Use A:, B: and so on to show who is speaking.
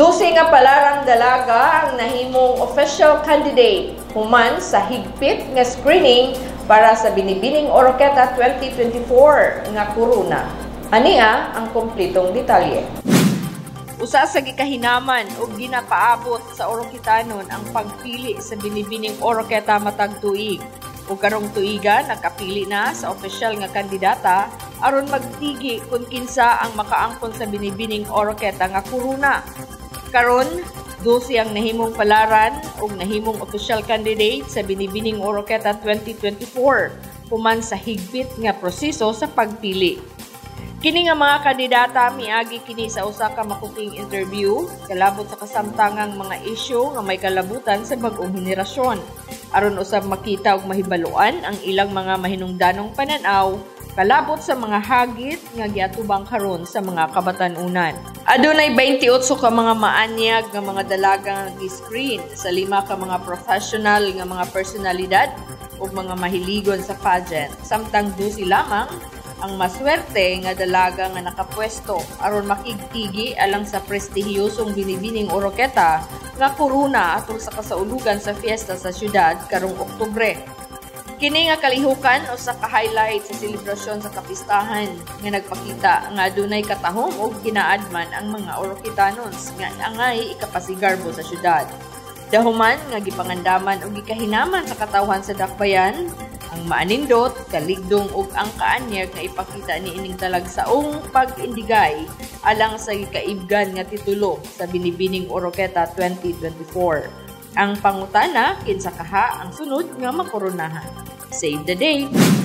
A: 12 nga palarang dalaga ang nahimong official candidate human sa higpit nga screening para sa Binibining Oroqueta 2024 nga kuruna. Ania ang kumpletong detalye. Usa sa gikahinaman ug ginapaabot sa Oroquetanon ang pagpili sa Binibining Oroqueta matag tuig. Ug karong tuiga nakapili na sa official nga kandidata aron magtigi kung kinsa ang makaangkon sa Binibining Oroqueta nga kuruna. Karon, 12 ang nahimong palaran ug nahimong official candidate sa Binibining Oroqueta 2024 human sa higpit nga proseso sa pagpili. Kini nga mga kandidata miagi kini sa usa ka makuting interview kalabot sa kasamtangang mga isyu nga may kalabutan sa bag-ong henerasyon aron usab makita ug mahibaluan ang ilang mga mahinungdanong pananaw kalabot sa mga hagit nga giatubang karon sa mga kabatan-unan. Adunay 28 ka mga maanyag nga mga dalaga nga gi-screen sa 5 ka mga professional nga mga personalidad ug mga mahiligon sa pageant. Samtang 12 lamang ang maswerte nga dalaga nga nakapwesto aron makigtigi alang sa prestihiyosong Binibining Oroqueta nga kuruna atol sa kasaulugan sa fiesta sa syudad karong Oktubre. Kini nga kalihukan o sa ka-highlight sa selebrasyon sa kapistahan nga nagpakita nga adunay katahom o ginaadman ang mga Oroquetanons nga angay ikapasigarbo sa syudad. Dahuman nga gipangandaman o gikahinaman sa katawhan sa dakbayan ang maanindot, kaligdong ug ang kaanyag nga ipakita niining talagsaong pag-indigay alang sa gikaibgan nga titulo sa Binibining Oroqueta 2024. Ang pangutana kinsa kaha ang sunod nga makurunahan. Save the day!